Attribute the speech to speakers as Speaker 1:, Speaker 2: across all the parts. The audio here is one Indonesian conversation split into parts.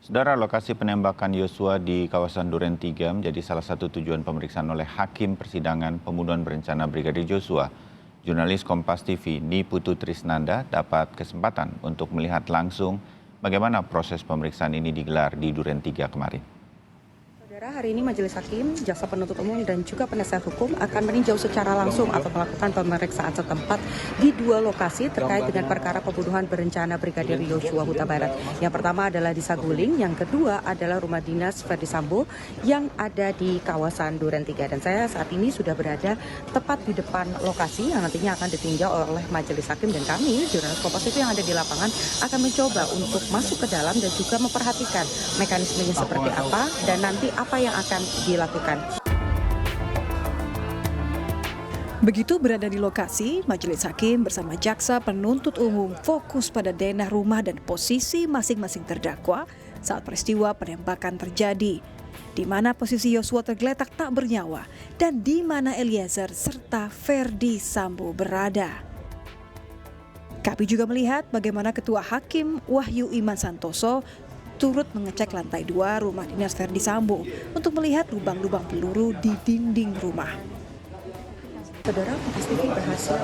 Speaker 1: Saudara, lokasi penembakan Yosua di kawasan Duren 3 menjadi salah satu tujuan pemeriksaan oleh Hakim Persidangan Pembunuhan Berencana Brigadir Joshua. Jurnalis Kompas TV Niputu Trisnanda dapat kesempatan untuk melihat langsung bagaimana proses pemeriksaan ini digelar di Duren 3 kemarin.
Speaker 2: Hari ini Majelis Hakim, Jaksa Penuntut Umum dan juga penasihat hukum akan meninjau secara langsung atau melakukan pemeriksaan setempat di dua lokasi terkait dengan perkara pembunuhan berencana Brigadir Joshua Huta Barat. Yang pertama adalah di Saguling, yang kedua adalah rumah dinas Ferdy Sambo yang ada di kawasan Duren 3. Dan saya saat ini sudah berada tepat di depan lokasi yang nantinya akan ditinjau oleh Majelis Hakim, dan kami, jurnalis Kompas TV yang ada di lapangan, akan mencoba untuk masuk ke dalam dan juga memperhatikan mekanismenya seperti apa dan nanti apa yang akan dilakukan.
Speaker 3: Begitu berada di lokasi, Majelis Hakim bersama Jaksa Penuntut Umum fokus pada denah rumah dan posisi masing-masing terdakwa saat peristiwa penembakan terjadi, di mana posisi Yosua tergeletak tak bernyawa dan di mana Eliezer serta Ferdy Sambo berada. Kami juga melihat bagaimana Ketua Hakim Wahyu Iman Santoso turut mengecek lantai 2 rumah dinas Ferdy Sambo untuk melihat lubang-lubang peluru di dinding rumah.
Speaker 2: Saudara, Kompas TV berhasil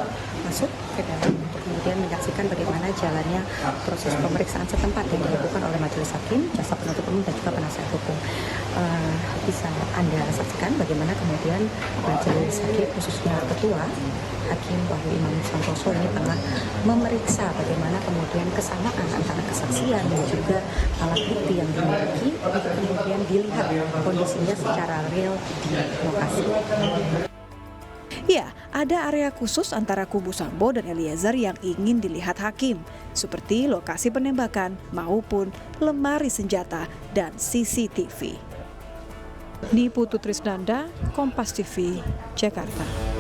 Speaker 2: masuk ke dalam untuk kemudian menyaksikan bagaimana jalannya proses pemeriksaan setempat yang dilakukan oleh Majelis Hakim, Jaksa Penuntut Umum dan juga penasihat hukum. Bisa Anda saksikan bagaimana kemudian Majelis Hakim, khususnya Ketua Hakim Wahyu Iman Santoso ini tengah memeriksa bagaimana kemudian kesamaan antara kesaksian dan juga alat bukti yang dimiliki untuk kemudian dilihat kondisinya secara real di lokasi.
Speaker 3: Ya, ada area khusus antara kubu Sambo dan Eliezer yang ingin dilihat hakim, seperti lokasi penembakan maupun lemari senjata dan CCTV. Niputu Trisnanda, Kompas TV, Jakarta.